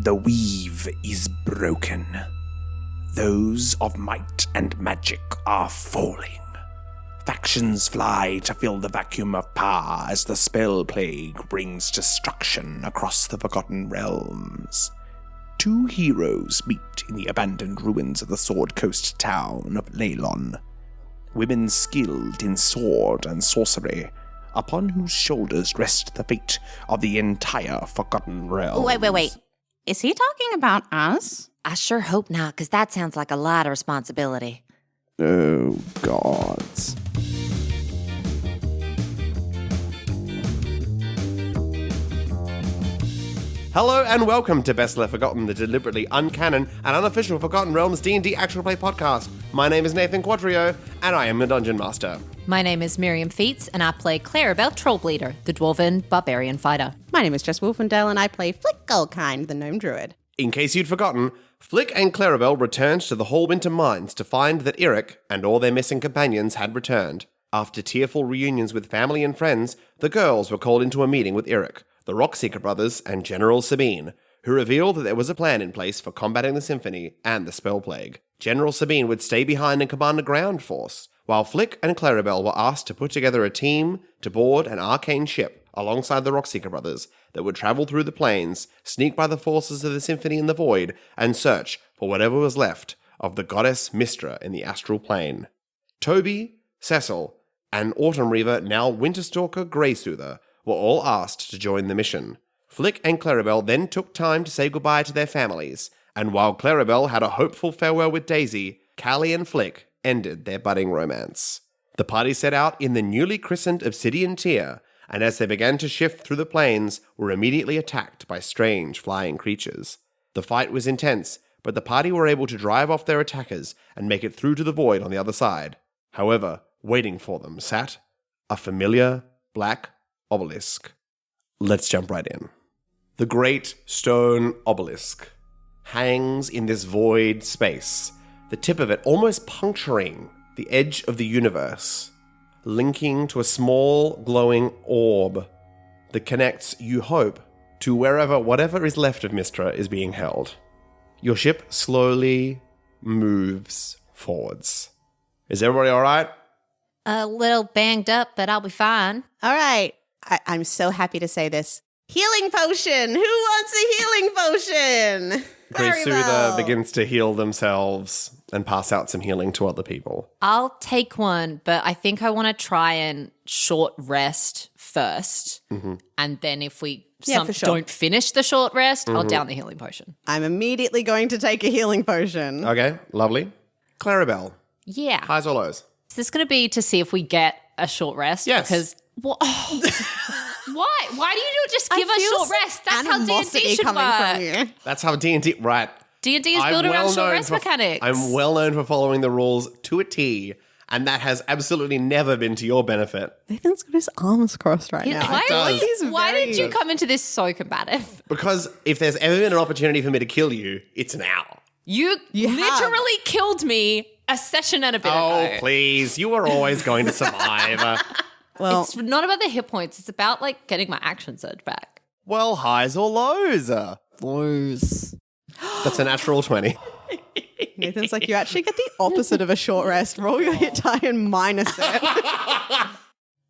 The weave is broken. Those of might and magic are falling. Factions fly to fill the vacuum of power as the spell plague brings destruction across the Forgotten Realms. Two heroes meet in the abandoned ruins of the Sword Coast town of Leylon. Women skilled in sword and sorcery, upon whose shoulders rest the fate of the entire Forgotten Realms. Wait. Is he talking about us? I sure hope not, because that sounds like a lot of responsibility. Oh, gods. Hello and welcome to Best Left Forgotten, the deliberately uncanon and unofficial Forgotten Realms D&D actual play podcast. My name is Nathan Quadrio, and I am a Dungeon Master. My name is Miriam Feats, and I play Clarrybelle Trollbleeder, the Dwarven Barbarian Fighter. My name is Jess Wolfendale, and I play Flicklekind, the Gnome Druid. In case you'd forgotten, Flick and Clarrybelle returned to the Hallwinter Mines to find that Eric and all their missing companions had returned. After tearful reunions with family and friends, the girls were called into a meeting with Eric, the Rockseeker brothers, and General Sabine, who revealed that there was a plan in place for combating the Symphony and the Spell Plague. General Sabine would stay behind and command a ground force, while Flick and Clarrybelle were asked to put together a team to board an arcane ship alongside the Rockseeker brothers that would travel through the plains, sneak by the forces of the Symphony in the Void, and search for whatever was left of the goddess Mystra in the astral plane. Toby, Cecil, and Autumn Reaver, now Winterstalker Greysoother, were all asked to join the mission. Flick and Clarrybelle then took time to say goodbye to their families, and while Clarrybelle had a hopeful farewell with Daisy, Callie and Flick ended their budding romance. The party set out in the newly christened Obsidian Tier, and as they began to shift through the plains, were immediately attacked by strange flying creatures. The fight was intense, but the party were able to drive off their attackers and make it through to the void on the other side. However, waiting for them sat a familiar black obelisk. Let's jump right in. The great stone obelisk hangs in this void space, the tip of it almost puncturing the edge of the universe, linking to a small glowing orb that connects, you hope, to wherever whatever is left of Mystra is being held. Your ship slowly moves forwards. Is everybody all right? A little banged up, but I'll be fine. All right. I'm so happy to say this. Healing potion! Who wants a healing potion? Greysoother begins to heal themselves and pass out some healing to other people. I'll take one, but I think I want to try and short rest first. Mm-hmm. And then if we don't finish the short rest, I'll down the healing potion. I'm immediately going to take a healing potion. Okay, lovely. Clarrybelle. Yeah. Highs or lows? Is this going to be to see if we get a short rest? Yes. Because why? Why do you just give us short rest? That's how D&D should work. That's how D&D, right. D&D is built around short rest mechanics. I'm well known for following the rules to a T, and that has absolutely never been to your benefit. Nathan's got his arms crossed right now. Why did you come into this so combative? Because if there's ever been an opportunity for me to kill you, it's now. You literally killed me a session and a bit ago. Oh, please. You were always going to survive. Well, it's not about the hit points. It's about, getting my action surge back. Well, highs or lows? Lows. That's a natural 20. Nathan's like, you actually get the opposite of a short rest. Roll your hit die and minus it.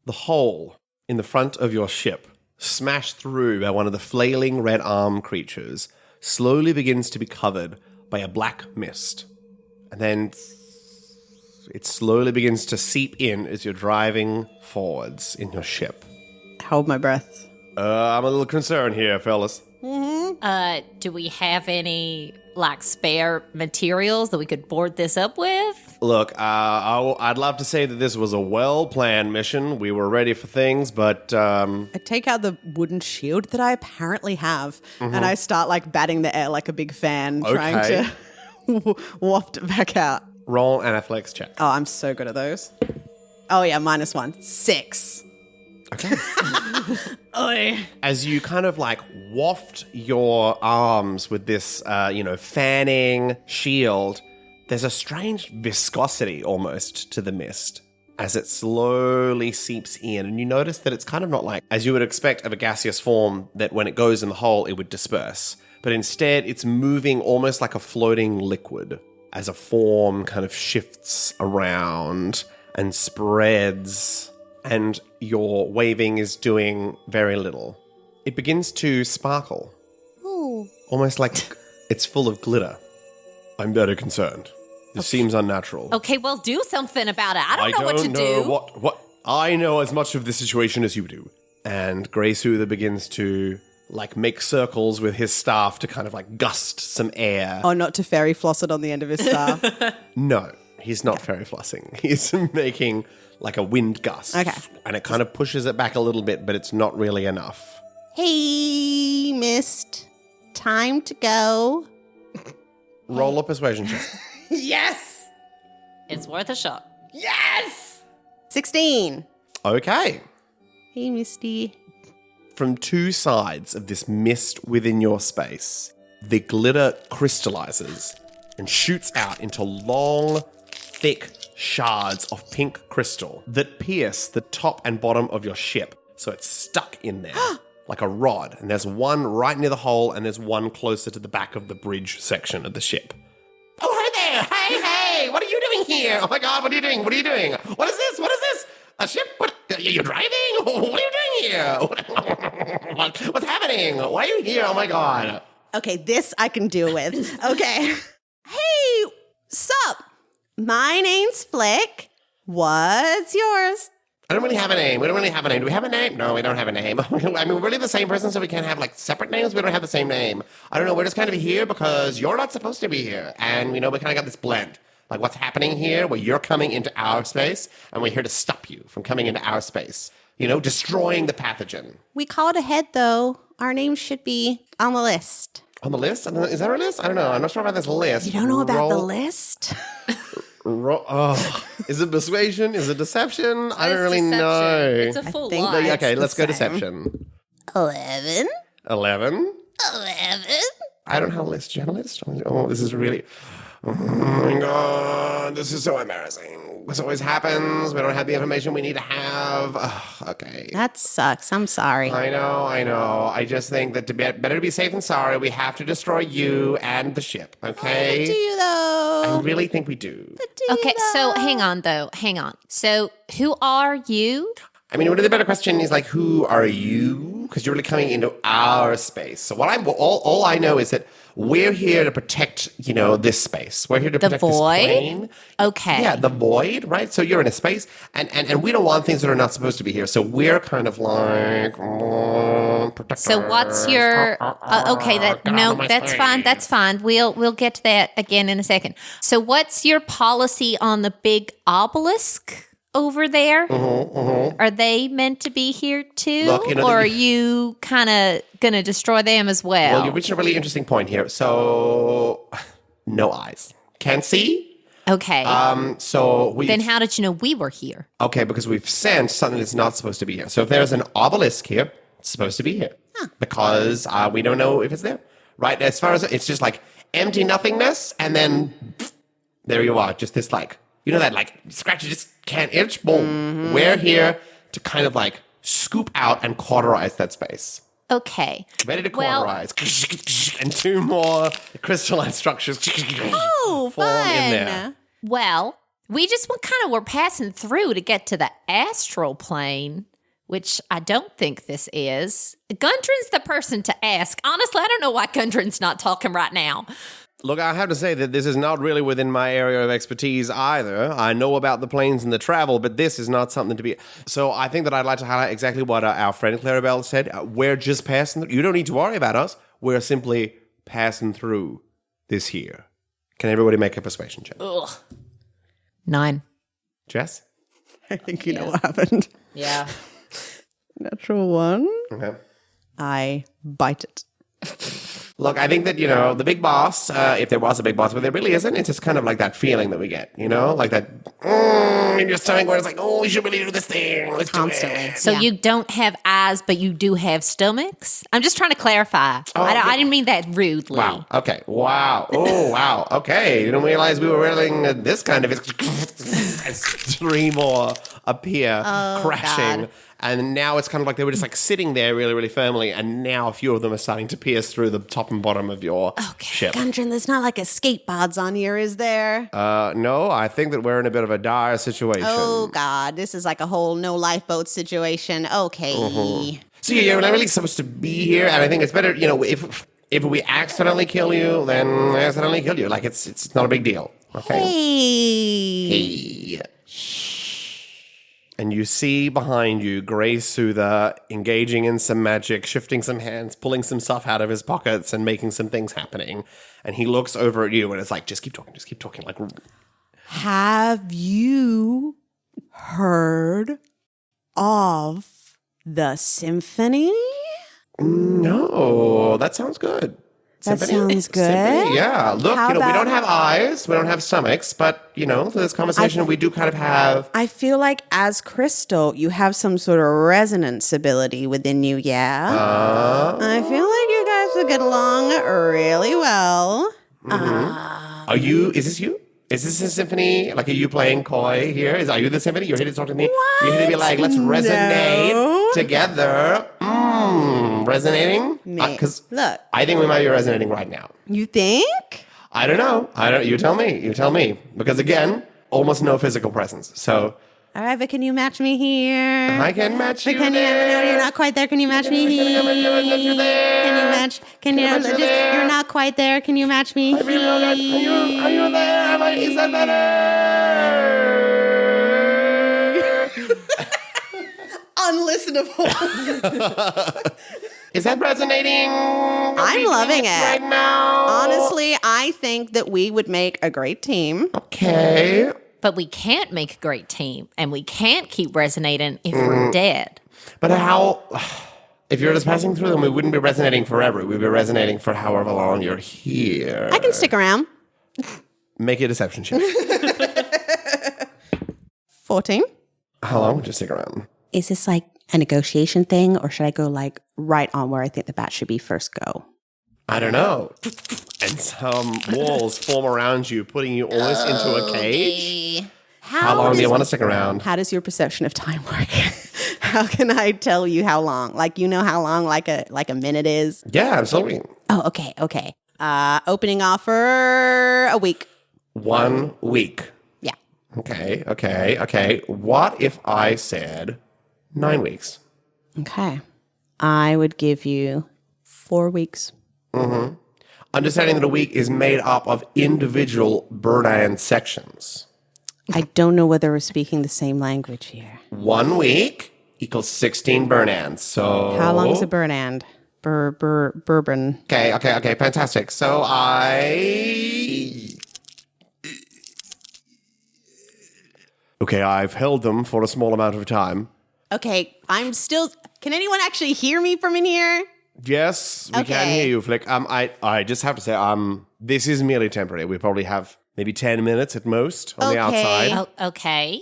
The hole in the front of your ship, smashed through by one of the flailing red arm creatures, slowly begins to be covered by a black mist. And then it slowly begins to seep in as you're driving forwards in your ship. Hold my breath. I'm a little concerned here, fellas. Mm-hmm. Do we have any, spare materials that we could board this up with? Look, I'd love to say that this was a well-planned mission. We were ready for things, but... I take out the wooden shield that I apparently have, and I start, batting the air like a big fan, trying to waft it back out. Roll an athletics check. Oh, I'm so good at those. Oh, yeah, -1. 6. Okay. As you kind of waft your arms with this, fanning shield, there's a strange viscosity almost to the mist as it slowly seeps in. And you notice that it's kind of not as you would expect of a gaseous form that when it goes in the hole, it would disperse. but instead it's moving almost like a floating liquid as a form kind of shifts around and spreads, and your waving is doing very little. It begins to sparkle. Ooh. Almost like it's full of glitter. I'm very concerned. This seems unnatural. Okay, well, do something about it. I don't know what to do. What I know as much of the situation as you do. And Grey Soother begins to make circles with his staff to kind of gust some air. Oh, not to fairy floss it on the end of his staff. No, he's not fairy flossing. He's making a wind gust. Okay. And it kind of pushes it back a little bit, but it's not really enough. Hey, Mist. Time to go. Roll a persuasion check. Yes! It's worth a shot. Yes! 16. Okay. Hey, Misty. From two sides of this mist within your space, the glitter crystallizes and shoots out into long, thick shards of pink crystal that pierce the top and bottom of your ship. So it's stuck in there like a rod. And there's one right near the hole, and there's one closer to the back of the bridge section of the ship. Oh, hey there! Hey! What are you doing here? Oh my God, what are you doing? What are you doing? What is this? What is this? A ship? What? Are you driving? What are you doing here? What's happening? Why are you here? Oh my God. Okay, this I can deal with. Okay. Hey, sup? My name's Flick. What's yours? I don't really have a name. We don't really have a name. Do we have a name? No, we don't have a name. I mean, we're really the same person, so we can't have separate names. We don't have the same name. I don't know. We're just kind of here because you're not supposed to be here. And, we kind of got this blend. What's happening here where you're coming into our space, and we're here to stop you from coming into our space. Destroying the pathogen. We called ahead, though. Our names should be on the list. On the list? Is there a list? I don't know. I'm not sure about this list. You don't know about the list? Is it persuasion? Is it deception? I don't really deception. know. It's a full lie. Okay, let's go same. deception. 11. 11? 11. I don't have a list. Do you have a list? Oh, this is really... Oh my God, this is so embarrassing. This always happens. We don't have the information we need to have. Ugh, okay. That sucks. I'm sorry. I know. I just think that better to be safe than sorry, we have to destroy you and the ship, okay? Do you, though? I really think we do. Okay, so hang on. So who are you? I mean, the better question is who are you? Because you're really coming into our space. So all I know is that we're here to protect, this space. We're here to protect this plane. Okay. Yeah, the void, right? So you're in a space, and we don't want things that are not supposed to be here. So we're kind of protectors. So what's your? Okay, that's fine. That's fine. We'll get to that again in a second. So what's your policy on the big obelisk over there? Are they meant to be here too? Look, or are you kind of going to destroy them as well? Well, you reached a really interesting point here. So, no eyes. Can't see. Okay. Then how did you know we were here? Okay, because we've sensed something that's not supposed to be here. So if there's an obelisk here, it's supposed to be here. Because we don't know if it's there. Right? As far as it's just empty nothingness, and then there you are. Just this that scratch you just can't itch. Boom. Mm-hmm. We're here to kind of scoop out and cauterize that space. Okay. Ready to cauterize. And two more crystalline structures Oh, form fun. in there. Well, we just were passing through to get to the astral plane, which I don't think this is. Gundren's the person to ask. Honestly, I don't know why Gundren's not talking right now. Look, I have to say that this is not really within my area of expertise either. I know about the planes and the travel, but this is not something to be... So I think that I'd like to highlight exactly what our friend Clarrybelle said. We're just passing through. You don't need to worry about us. We're simply passing through this here. Can everybody make a persuasion check? Ugh. 9. Jess? I think you know what happened. Yeah. Natural 1. Okay. I bite it. Look, I think that, the big boss, if there was a big boss, but there really isn't, it's just kind of that feeling that we get, in your stomach where it's we should really do this thing. Let's Constantly. do it. So you don't have eyes, but you do have stomachs? I'm just trying to clarify. I didn't mean that rudely. Wow. Okay. Wow. Oh, wow. Okay. You didn't realize we were wearing this kind of... As 3 more appear crashing And now it's kind of like they were just like sitting there really, really firmly, and now a few of them are starting to pierce through the top and bottom of your ship. Gundren, there's not like escape pods on here, is there? No, I think that we're in a bit of a dire situation. Oh, God. This is like a whole no lifeboat situation. Okay. So you're not really supposed to be here, and I think it's better, if we accidentally kill you, then we accidentally kill you. Like, it's not a big deal. Okay? Hey. And you see behind you Grey Soother engaging in some magic, shifting some hands, pulling some stuff out of his pockets and making some things happening. And he looks over at you and it's like, just keep talking. Like, have you heard of the symphony? No, that sounds good. That sounds good. Symphony, yeah. Look, we don't have eyes, we don't have stomachs, but, for this conversation, we do kind of have... I feel like as Crystal, you have some sort of resonance ability within you, yeah? I feel like you guys would get along really well. Is this you? Is this a symphony? Like, are you playing coy here? Are you the symphony? You're here to talk to me? What? You're here to be like, let's resonate together. Resonating? Because look, I think we might be resonating right now. You think? I don't know. You tell me. Because again, almost no physical presence. So. All right, but can you match me here? I can match you. No, you're not quite there. Can you match me here? Can you match? You're not quite there. Can you match me? Are you there? Is that better? Unlistenable. Is that resonating? I'm loving it right now. Honestly, I think that we would make a great team. Okay. But we can't make a great team, and we can't keep resonating if we're dead. But how... If you're just passing through them, we wouldn't be resonating forever. We'd be resonating for however long you're here. I can stick around. Make a deception check. 14. How long would you stick around? Is this like a negotiation thing, or should I go like right on where I think the bat should be first go? I don't know. And some walls form around you, putting you almost into a cage. How long do you want to stick around? How does your perception of time work? How can I tell you how long? Like, you know how long like a minute is? Yeah, absolutely. Oh, okay. Opening offer a week. 1 week. Yeah. Okay. What if I said 9 weeks? Okay. I would give you 4 weeks. Mm-hmm. Understanding that a week is made up of individual Burdan sections. I don't know whether we're speaking the same language here. 1 week equals 16 Burnans. So how long is a Burnand? Bourbon. Okay, fantastic. So I've held them for a small amount of time. Okay, I'm still... Can anyone actually hear me from in here? Yes, we can hear you, Flick. I just have to say, this is merely temporary. We probably have maybe 10 minutes at most on the outside. Oh, okay.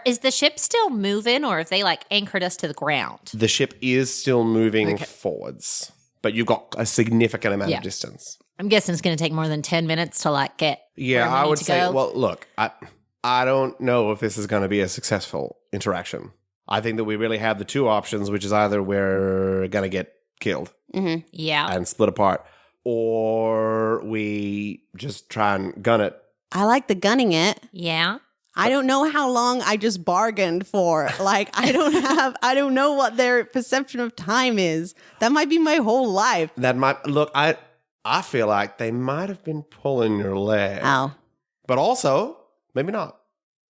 Is the ship still moving, or have they like anchored us to the ground? The ship is still moving forwards, but you've got a significant amount of distance. I'm guessing it's going to take more than 10 minutes to like get. Yeah, where we I need would to say. go. Well, look, I don't know if this is going to be a successful interaction. I think that we really have the two options, which is either we're going to get killed and split apart, or we just try and gun it. I like the gunning it. Yeah. I don't know how long I just bargained for. Like, I don't know what their perception of time is. That might be my whole life. That might look. I feel like they might have been pulling your leg. Oh. But also, maybe not.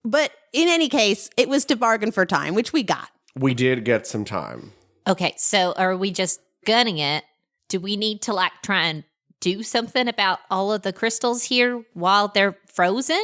But in any case, it was to bargain for time, which we got. We did get some time. Okay, so are we just gunning it? Do we need to like try and do something about all of the crystals here while they're frozen?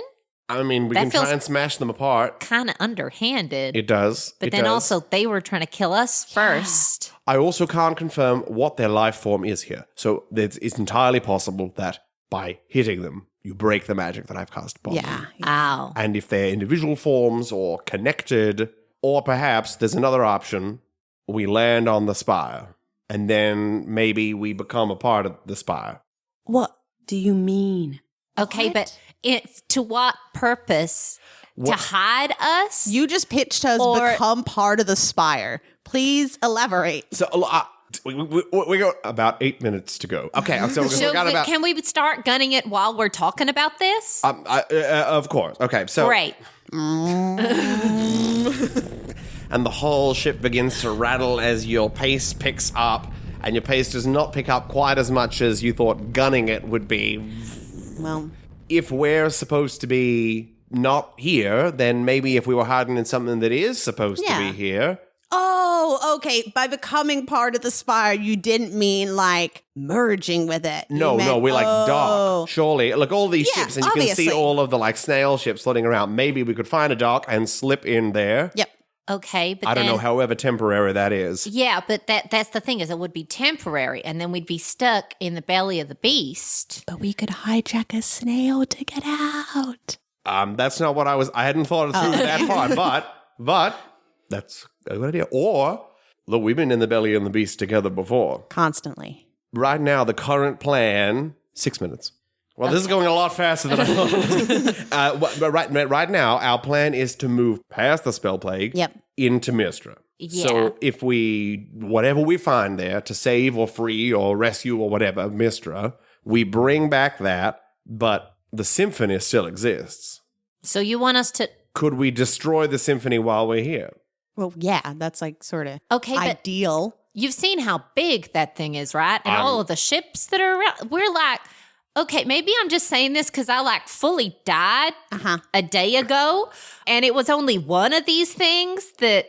I mean, we can try and smash them apart. Kind of underhanded. It does. But then also they were trying to kill us first. I also can't confirm what their life form is here. So it's entirely possible that by hitting them, you break the magic that I've cast upon them. Yeah. Ow. And if they're individual forms or connected, or perhaps there's another option, we land on the spire, and then maybe we become a part of the spire. What do you mean? Okay, but to what purpose? To hide us? You just pitched us become part of the spire. Please elaborate. So we got about 8 minutes to go. Okay, so we got about. Can we start gunning it while we're talking about this? Of course. Okay, so Great. and the whole ship begins to rattle as your pace picks up, and your pace does not pick up quite as much as you thought gunning it would be. Well, If we're supposed to be not here, then maybe if we were hiding in something that is supposed to be here. oh, okay. By becoming part of the Spire, you didn't mean like merging with it. You No, meant, we like dock. Surely. Look, all these Yeah, ships, and you can see obviously. all of the like snail ships floating around. Maybe we could find a dock and slip in there. Yep. Okay, but I don't know, however temporary that is. Yeah, but that's the thing is it would be temporary, and then we'd be stuck in the belly of the beast. But we could hijack a snail to get out. That's not what I hadn't thought it through that far, but that's a good idea. Or, look, we've been in the belly of the beast together before. Constantly. Right now, the current plan, 6 minutes. Well, this is going a lot faster than I thought. But right now, our plan is to move past the spell plague into Mystra. Yeah. So if whatever we find there to save or free or rescue or whatever, Mystra, we bring back that, but the symphony still exists. So you want us to... Could we destroy the symphony while we're here? Well, yeah, that's like sort of Okay, but ideal. you've seen how big that thing is, right? And all of the ships that are around. We're like... Okay, maybe I'm just saying this because I like fully died a day ago, and it was only one of these things that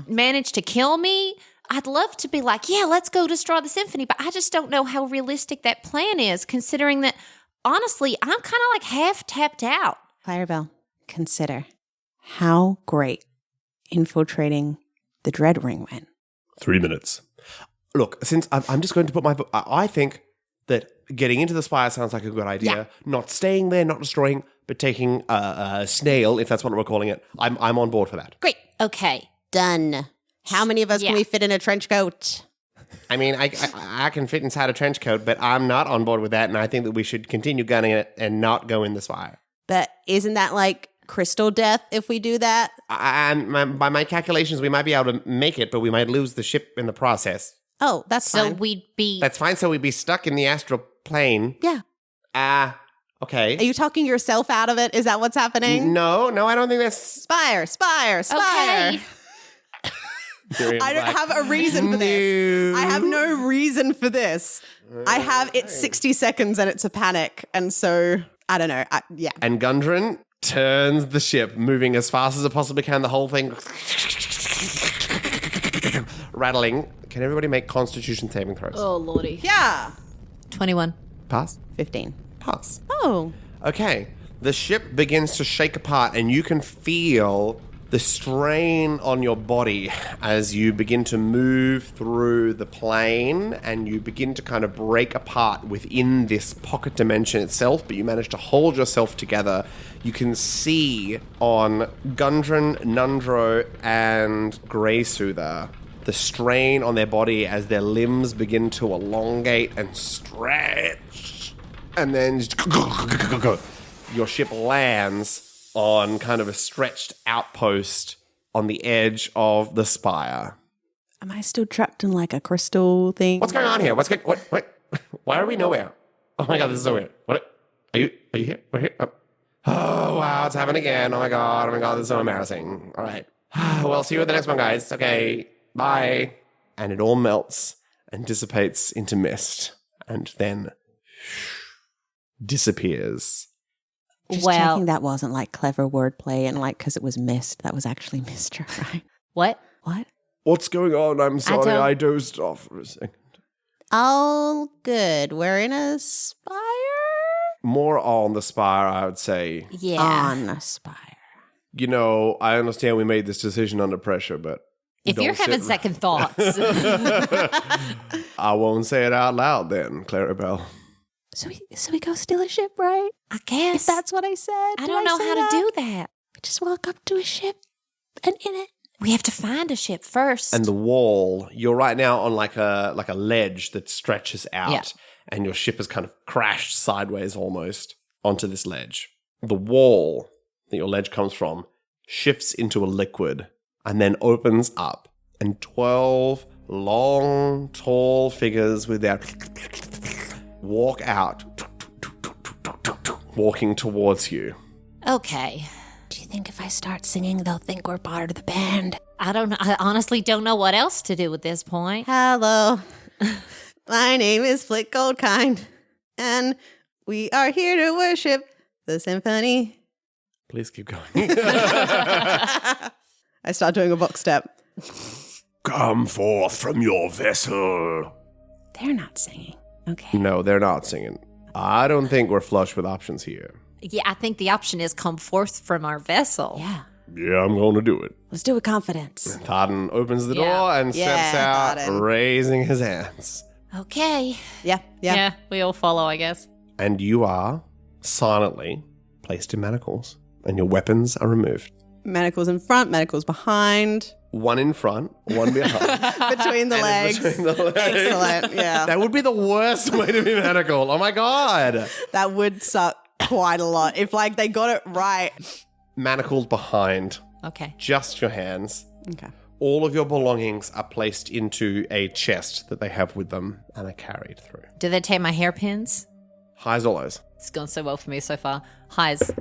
managed to kill me. I'd love to be like, yeah, let's go destroy the symphony, but I just don't know how realistic that plan is, considering that, honestly, I'm kind of like half tapped out. Clarrybelle, consider how great infiltrating the Dread Ring went. 3 minutes. Look, since I'm just going to put I think that getting into the Spire sounds like a good idea. Yeah. Not staying there, not destroying, but taking a snail, if that's what we're calling it. I'm on board for that. Great. Okay. Done. How many of us can we fit in a trench coat? I mean, I can fit inside a trench coat, but I'm not on board with that, and I think that we should continue gunning it and not go in the Spire. But isn't that like crystal death if we do that? By my calculations, we might be able to make it, but we might lose the ship in the process. Oh, that's So fine. we'd be... That's fine, so we'd be stuck in the astral plane. Yeah. Okay. Are you talking yourself out of it? Is that what's happening? No, I don't think that's... Spire. Okay. I don't have a reason for this. I have no reason for this. I have it's 60 seconds and it's a panic. And so, I don't know. And Gundren turns the ship, moving as fast as it possibly can, the whole thing rattling. Can everybody make Constitution saving throws? Oh, lordy. Yeah. 21. Pass? 15. Pass. Oh. Okay. The ship begins to shake apart, and you can feel the strain on your body as you begin to move through the plane, and you begin to kind of break apart within this pocket dimension itself, but you manage to hold yourself together. You can see on Gundren, Nundro, and Greysoother the strain on their body as their limbs begin to elongate and stretch. And then your ship lands on kind of a stretched outpost on the edge of the Spire. Am I still trapped in like a crystal thing? What's going on here? What? Why are we nowhere? Oh my god, this is so weird. What? Are you here? We're here. Oh wow, it's happened again. Oh my god, this is so embarrassing. All right. Well, see you at the next one, guys. Okay, bye. And it all melts and dissipates into mist, and then disappears. Just Well- checking that wasn't like clever wordplay and like because it was mist. That was actually Mistra, right? What? What? What's going on? I'm sorry, don't- I dozed off for a second. Oh, good. We're in a spire? More on the Spire, I would say. Yeah. On a spire. You know, I understand we made this decision under pressure, but If you're don't sit- having second thoughts. I won't say it out loud then, Clarrybelle. So we go steal a ship, right? I guess. If that's what I said. I Did don't know say how that? to do that. We just walk up to a ship and in it. We have to find a ship first. And the wall, you're right now on like a ledge that stretches out, Yeah. and your ship has kind of crashed sideways almost onto this ledge. The wall that your ledge comes from shifts into a liquid and then opens up, and 12 long, tall figures with their walk out, walking towards you. Okay. Do you think if I start singing, they'll think we're part of the band? I don't know. I honestly don't know what else to do at this point. Hello. My name is Flick Goldkind, and we are here to worship the symphony. Please keep going. I start doing a box step. Come forth from your vessel. They're not singing. Okay. No, they're not singing. I don't think we're flush with options here. Yeah, I think the option is come forth from our vessel. Yeah. Yeah, I'm going to do it. Let's do it with confidence. Tharden opens the door Yeah. and steps Yeah, out, Tharden. raising his hands. Okay. Yeah. We all follow, I guess. And you are silently placed in manacles, and your weapons are removed. Manacles in front, manacles behind, One in front, one behind. between the legs. Between the legs. Excellent. Yeah. That would be the worst way to be manacled. Oh my god. That would suck quite a lot if like they got it right. Manacled behind, Okay. just your hands. Okay. All of your belongings are placed into a chest that they have with them and are carried through. Do they take my hairpins? Highs or lows? It's gone so well for me so far. Highs.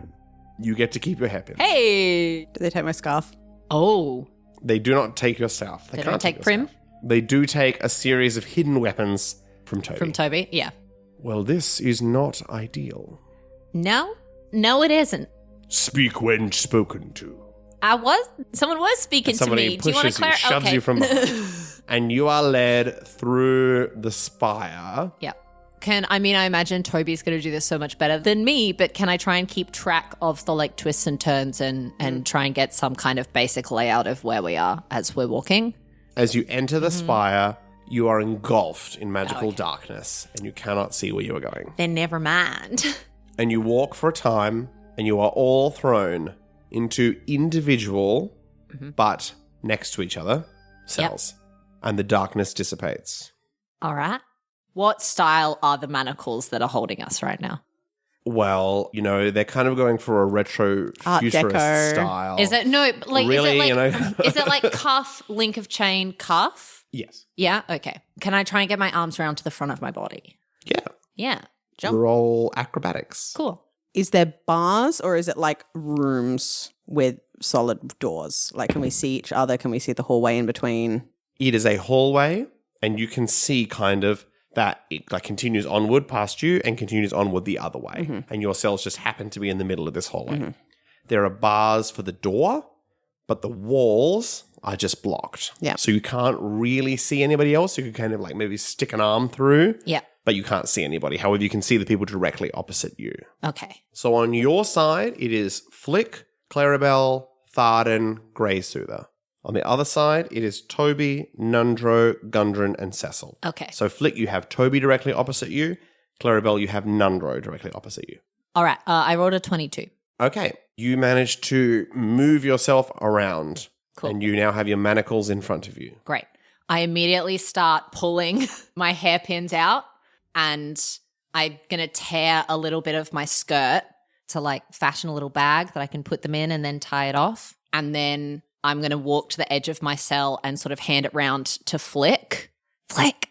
You get to keep your hairpins. Hey. Do they take my scarf? Oh. They do not take your staff. They can't don't take your Prim? staff. They do take a series of hidden weapons from Toby. From Toby? Yeah. Well, this is not ideal. No? No, it isn't. Speak when spoken to. Someone was speaking to Somebody me. Do you want pushes to you, shoves you from behind. And you are led through the spire. Yeah. I imagine Toby's going to do this so much better than me, but can I try and keep track of the like twists and turns and try and get some kind of basic layout of where we are as we're walking? As you enter the spire, you are engulfed in magical darkness and you cannot see where you are going. Then never mind. And you walk for a time and you are all thrown into individual, but next to each other, cells. And the darkness dissipates. All right. What style are the manacles that are holding us right now? Well, they're kind of going for a retro Art futurist Deco. style. Is it Really, is it like cuff, link of chain, cuff? Yes. Yeah, okay. Can I try and get my arms around to the front of my body? Yeah. Yeah. Jump. Roll acrobatics. Cool. Is there bars or is it like rooms with solid doors? Like, can we see each other? Can we see the hallway in between? It is a hallway, and you can see kind of that it like continues onward past you and continues onward the other way. And your cells just happen to be in the middle of this hallway. There are bars for the door, but the walls are just blocked. Yeah. So you can't really see anybody else. You could kind of like maybe stick an arm through, Yeah. but you can't see anybody. However, you can see the people directly opposite you. Okay. So on your side, it is Flick, Clarrybelle, Tharden, Grey Soother. On the other side, it is Toby, Nundro, Gundren, and Cecil. Okay. So Flick, you have Toby directly opposite you. Clarrybelle, you have Nundro directly opposite you. All right. I rolled a 22. Okay. You managed to move yourself around. Cool. And you now have your manacles in front of you. Great. I immediately start pulling my hairpins out and I'm going to tear a little bit of my skirt to like fashion a little bag that I can put them in and then tie it off. And then I'm going to walk to the edge of my cell and sort of hand it round to Flick. Flick,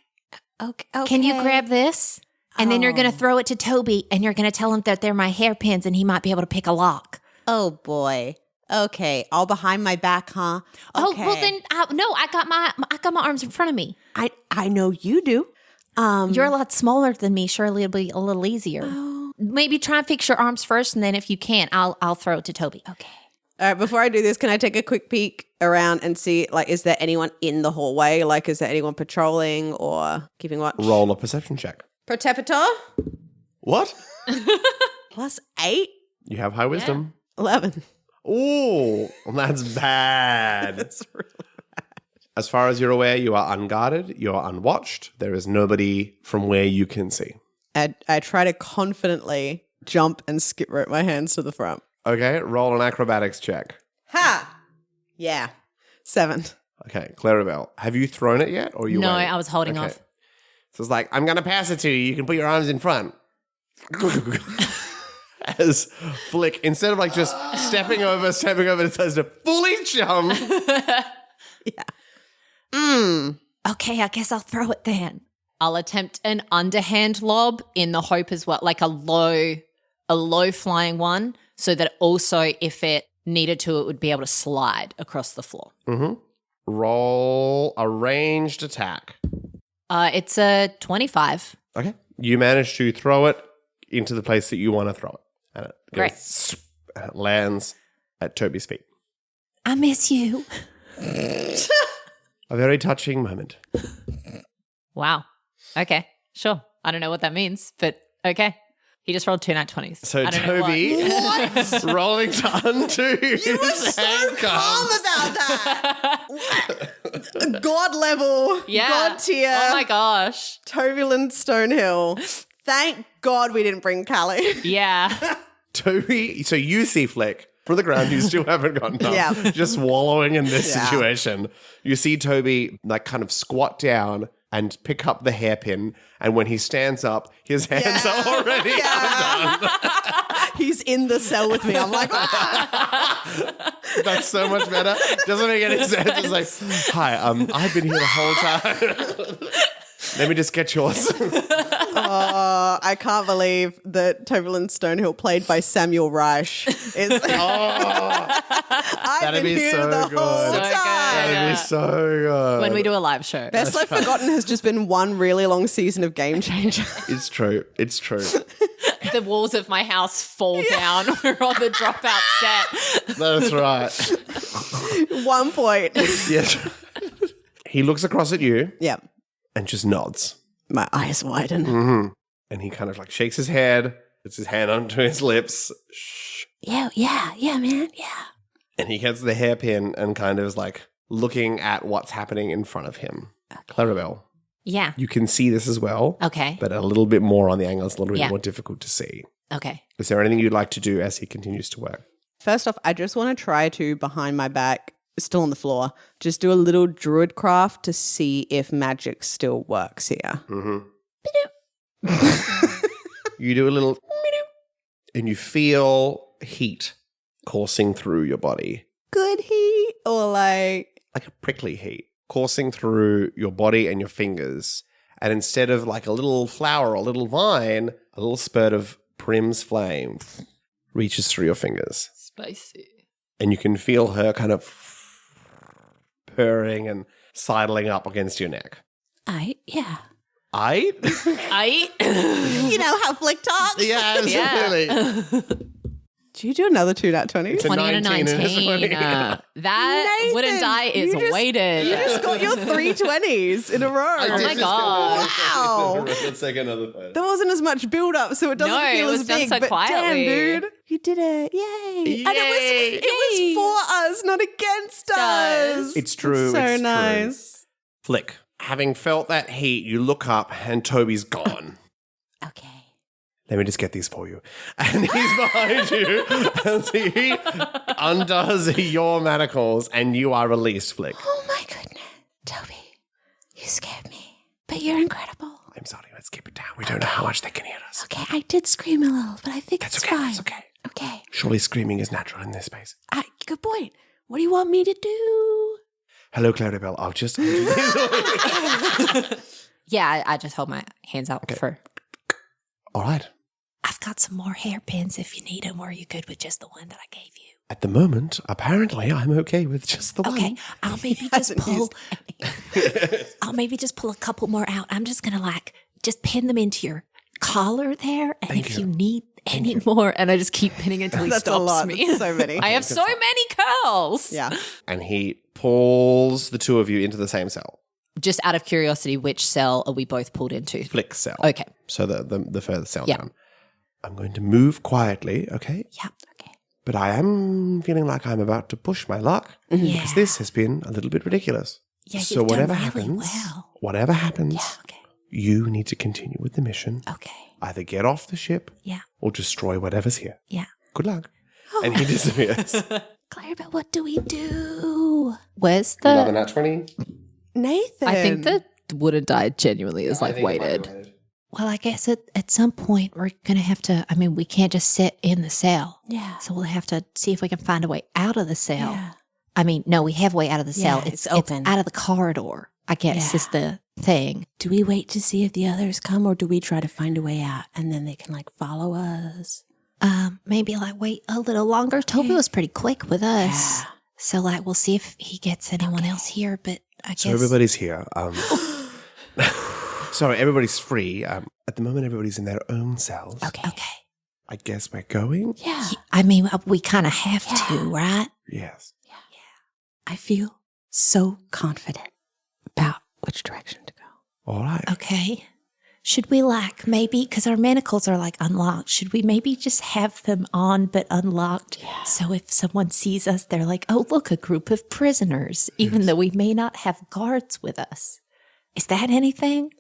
Okay. can you grab this? And then you're going to throw it to Toby and you're going to tell him that they're my hairpins and he might be able to pick a lock. Oh boy. Okay. All behind my back, huh? Oh, Okay. well then, no, I got my arms in front of me. I know you do. You're a lot smaller than me. Surely it'll be a little easier. Maybe try and fix your arms first, and then if you can't, I'll throw it to Toby. Okay. All right, before I do this, can I take a quick peek around and see, like, is there anyone in the hallway? Like, is there anyone patrolling or keeping watch? Roll a perception check. Protector? What? +8? You have high wisdom. 11. Ooh, that's bad. That's really As far as you're aware, you are unguarded, you are unwatched. There is nobody from where you can see. I try to confidently jump and skip rope my hands to the front. Okay, roll an acrobatics check. Ha! Yeah. 7. Okay, Clarrybelle, have you thrown it yet, or are you No, waiting? I was holding Okay. off. So it's like, I'm going to pass it to you. You can put your arms in front. As Flick, instead of like just stepping over, decides to fully jump. Yeah. Okay, I guess I'll throw it then. I'll attempt an underhand lob in the hope as well, like a low flying one, so that also if it needed to, it would be able to slide across the floor. Mm-hmm. Roll a ranged attack. It's a 25. Okay. You manage to throw it into the place that you want to throw it. And it goes Great. And it lands at Toby's feet. I miss you. A very touching moment. Wow. Okay, sure. I don't know what that means, but okay. He just rolled 2 nat 20s. So I don't know Toby rolling to undo his handcuffs. Calm about that. God level. Yeah. God tier. Oh my gosh. Tobyland Stonehill. Thank God we didn't bring Callie. Yeah. Toby, so you see Flick from the ground, you still haven't gotten up, Yeah. just wallowing in this Yeah. situation. You see Toby like kind of squat down and pick up the hairpin, and when he stands up, his hands are already undone. He's in the cell with me. I'm like, ah! That's so much better. Doesn't make any sense. It's like, hi, I've been here the whole time. Let me just get yours. I can't believe that Tobyland Stonehill, played by Samuel Reich, is. I've That'd been be here so the good. whole So time. good. That'd be so good. When we do a live show. Best Left Forgotten has just been one really long season of Game Changer. It's true. It's true. The walls of my house fall down. We're on the dropout set. That's right. 1 point. Yes. He looks across at you Yeah. and just nods. My eyes widen. Mm-hmm. And he kind of like shakes his head, puts his hand onto his lips. Shh. Yeah, man. Yeah. And he gets the hairpin and kind of is like looking at what's happening in front of him. Clarrybelle, Yeah. you can see this as well, Okay. but a little bit more on the angle. It's a little bit Yeah. more difficult to see. Okay. Is there anything you'd like to do as he continues to work? First off, I just want to try to, behind my back, still on the floor, just do a little druid craft to see if magic still works here. Mm-hmm. You do a little and you feel heat coursing through your body. Good heat or like... Like a prickly heat coursing through your body and your fingers. And instead of like a little flower or a little vine, a little spurt of Prim's flame reaches through your fingers. Spicy. And you can feel her kind of purring and sidling up against your neck. Yeah. I? You know how Flick talks? Yeah, absolutely. Do you do another 2 nat 20s? It's a 20 and a 19 and a 19. 20. That Nathan, wooden die is you just- weighted. You just got your 3 20s in a row. Oh my God. Wow. Let's take another photo. There wasn't as much build up, so it doesn't No, feel it as was done big. so but quietly. damn, dude, you did it! Yay! And Yay. it was for us, not against us. It's true. So it's true. nice. Flick, having felt that heat, you look up and Toby's gone. Okay. Let me just get these for you. And he's behind you. And he undoes your manacles and you are released, Flick. Oh my goodness. Toby, you scared me. But you're incredible. I'm sorry, let's keep it down. We don't know how much they can hear us. Okay, I did scream a little, but I think That's it's okay, fine. that's okay. Okay. Surely screaming is natural in this space. Good point. What do you want me to do? Hello, Clarrybelle. I'll just... Yeah, I just hold my hands out for. All right. I've got some more hairpins if you need them, or are you good with just the one that I gave you? At the moment, apparently, I'm okay with just the Okay, one. I'll maybe just hasn't pull. I'll maybe just pull a couple more out. I'm just gonna just pin them into your collar there, and Thank if you. you need any more, More, and I just keep pinning until he That's stops a lot. me. That's so many. I have so many curls. Yeah. And he pulls the two of you into the same cell. Just out of curiosity, which cell are we both pulled into? Flick cell. Okay. So the further cell Yeah. down. I'm going to move quietly, okay? yeah, okay, But I am feeling like I'm about to push my luck yeah, because this has been a little bit ridiculous. yeah. So you've whatever done really happens, well. whatever happens, Yeah, okay, you need to continue with the mission. okay, Either get off the ship yeah, or destroy whatever's here. yeah. Good luck. And he disappears. Clarrybelle, what do we do? Where's Another the? nat 20. Nathan. I think the wooden die genuinely is like weighted. Well, I guess at some point we're gonna have to. I mean, we can't just sit in the cell. Yeah, So we'll have to see if we can find a way out of the cell. Yeah. I mean, no, we have way out of the cell. Yeah, it's open. It's out of the corridor, I guess, is the thing. Do we wait to see if the others come, or do we try to find a way out and then they can like follow us? Maybe like wait a little longer. Toby was pretty quick with us. Yeah. So like we'll see if he gets anyone else here, but I guess So everybody's here. Sorry, everybody's free. At the moment, everybody's in their own cells. Okay. I guess we're going? Yeah. I mean, we kind of have to, right? Yes. I feel so confident about which direction to go. All right. Okay. Should we like maybe, because our manacles are like unlocked, should we maybe just have them on but unlocked? Yeah. So if someone sees us, they're like, oh, look, a group of prisoners, even though we may not have guards with us. Is that anything?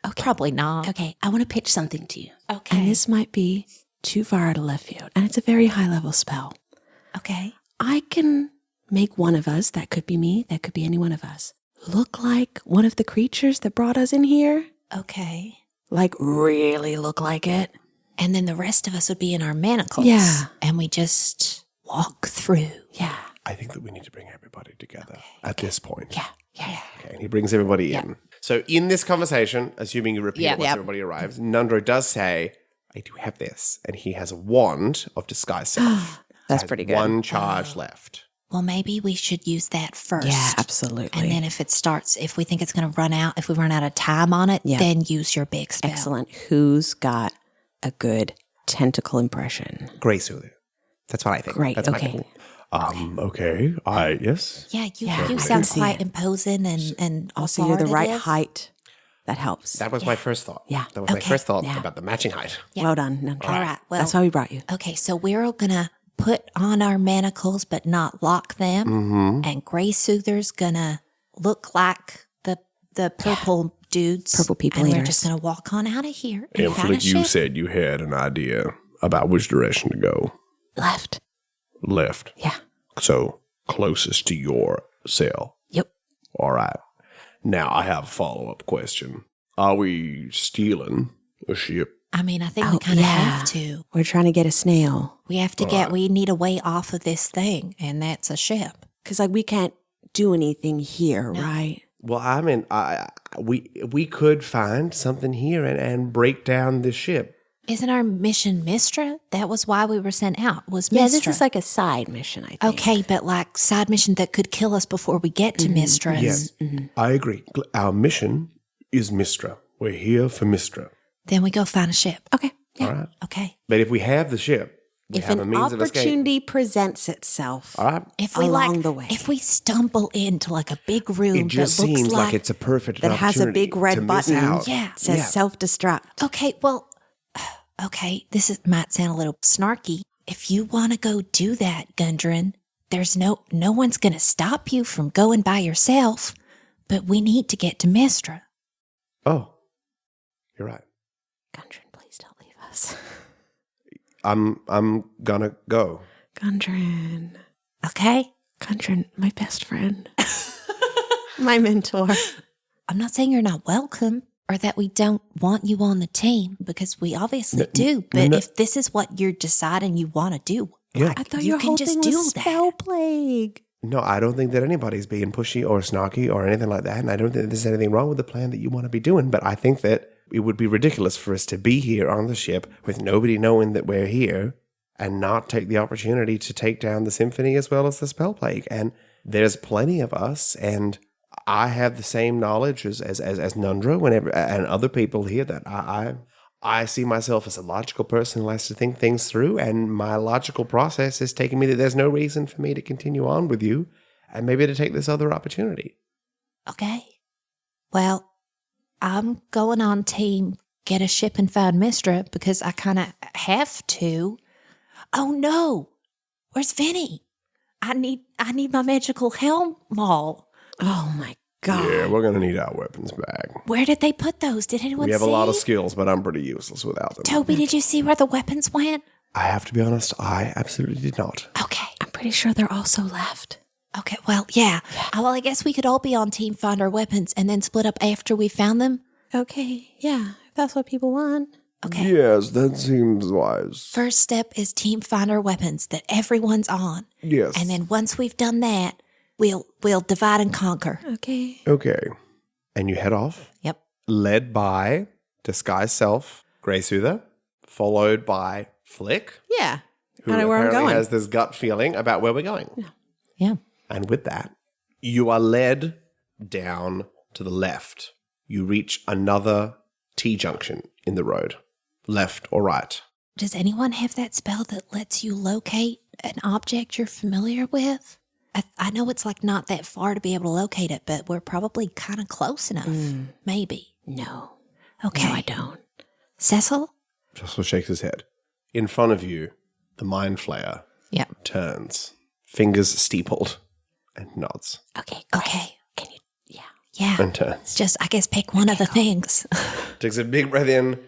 Okay. Probably not. Okay, I want to pitch something to you. Okay. And this might be too far out of left field, and it's a very high level spell. Okay. I can make one of us, that could be me, that could be any one of us, look like one of the creatures that brought us in here. Okay. Like really look like it. And then the rest of us would be in our manacles. Yeah. And we just walk through. Yeah. I think that we need to bring everybody together at this point. Yeah. Okay, and he brings everybody in. So in this conversation, assuming you repeat it once everybody arrives, Nundro does say, I do have this. And he has a wand of disguise self. That's pretty good. One charge left. Well, maybe we should use that first. Yeah, absolutely. And then if we think it's going to run out, if we run out of time on it, then use your big spell. Excellent. Who's got a good tentacle impression? Grey Soother. That's what I think. Great, That's my okay. thing. Okay. Yes. Yeah, you sound see quite it. imposing and Also, you're the right authoritative. height. That helps. That was my first thought. Yeah. That was my first thought Yeah. about the matching height. Well done. Nundro. All right. Well, That's why we brought you. okay, so we're all going to put on our manacles but not lock them. Mm-hmm. And Grey Soother's going to look like the purple dudes. Purple people And we're eaters. just going to walk on out of here. And And find Flick, a you ship. said you had an idea about which direction to go. Left. Left. Yeah. So closest to your cell. Yep. All right. Now I have a follow-up question. Are we stealing a ship? I mean, I think we kind of have to. We're trying to get a snail. We have to we need a way off of this thing, and that's a ship. Because like we can't do anything here, right? Well, I mean, we could find something here and break down the ship. Isn't our mission Mistra? That was why we were sent out, was Mistra. Yeah, this is like a side mission, I think. Okay, but like side mission that could kill us before we get to Mistra. Yes, I agree. Our mission is Mistra. We're here for Mistra. Then we go find a ship. Okay. Yeah. All right. Okay. But if we have the ship, we If have a an means of escape. opportunity presents itself, All right. If we Along the way. if we stumble into like a big room It just that looks seems like it's a perfect that has a big red button, Out. says Yeah. self-destruct. okay, well, okay, might sound a little snarky. If you want to go do that, Gundren, there's no one's going to stop you from going by yourself, but we need to get to Mistra. Oh, you're right. Gundren, please don't leave us. I'm gonna go. Gundren. Okay? Gundren, my best friend. My mentor. I'm not saying you're not welcome or that we don't want you on the team, because we obviously do. But if this is what you're deciding you want to do, Yeah. I thought you your can whole just thing do was that. spell plague. No, I don't think that anybody's being pushy or snarky or anything like that. And I don't think there's anything wrong with the plan that you want to be doing. But I think that it would be ridiculous for us to be here on the ship with nobody knowing that we're here and not take the opportunity to take down the symphony as well as the spell plague. And there's plenty of us, and I have the same knowledge as Nundro and other people here that I see myself as a logical person who has to think things through, and my logical process is taking me that there's no reason for me to continue on with you and maybe to take this other opportunity. okay. Well, I'm going on team get a ship and find Mistra because I kind of have to. Oh no, where's Vinny? I need my magical helm maul. Oh my God. Yeah, we're going to need our weapons back. Where did they put those? Did anyone We have see? a lot of skills, but I'm pretty useless without them. Toby, did you see where the weapons went? I have to be honest, I absolutely did not. Okay. I'm pretty sure they're also left. Okay, well, yeah. Well, I guess we could all be on team find our weapons and then split up after we found them. Okay, yeah, if that's what people want. Okay. Yes, that seems wise. First step is team find our weapons that everyone's on. Yes. And then once we've done that, We'll divide and conquer. Okay. Okay. And you head off, Yep. led by Disguised Self, Grey Soother, followed by Flick, Yeah. who I know where I'm apparently going. has this gut feeling about where we're going. Yeah. And with that, you are led down to the left. You reach another T-junction in the road, left or right. Does anyone have that spell that lets you locate an object you're familiar with? I know it's like not that far to be able to locate it, but we're probably kind of close enough. Maybe. No. Okay. No, I don't. Cecil? Joshua shakes his head. In front of you, the Mind Flayer Yep. turns, fingers steepled, and nods. Okay. Can you? Yeah. Yeah. And turns. It's just, I guess, pick one of the things. Takes a big breath in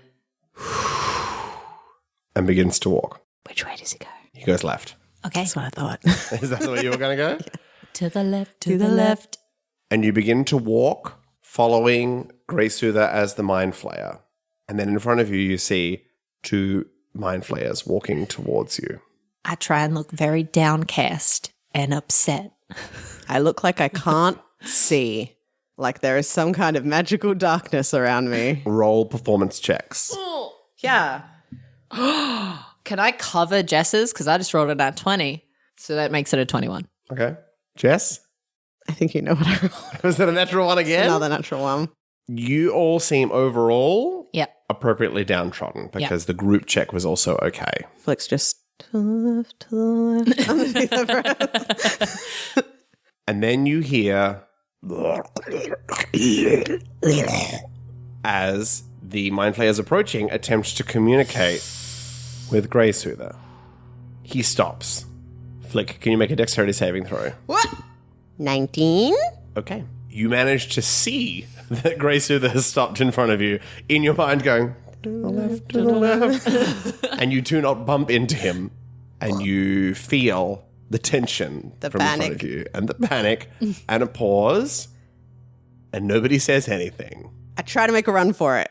and begins to walk. Which way does he go? He goes left. Okay. That's what I thought. Is that the way you were going to go? To the left, To the left. And you begin to walk following Grey Soother as the Mind Flayer. And then in front of you, you see two Mind Flayers walking towards you. I try and look very downcast and upset. I look like I can't see. Like there is some kind of magical darkness around me. Roll performance checks. Yeah. Can I cover Jess's? Because I just rolled a nat 20. So that makes it a 21. Okay. Jess? I think you know what I rolled. Was it a natural one again? Another natural one. You all seem overall Yep. appropriately downtrodden because the group check was also okay. Flick's just to the left, to the left. Underneath the breath. And then you hear as the Mind Flayers approaching attempts to communicate with Grey Soother. He stops. Flick, can you make a dexterity saving throw? What? 19? Okay. You manage to see that Grey Soother has stopped in front of you, in your mind going, to the left, to the left. And you do not bump into him. And you feel the tension The from in front panic. of you. And the panic. And a pause. And nobody says anything. I try to make a run for it.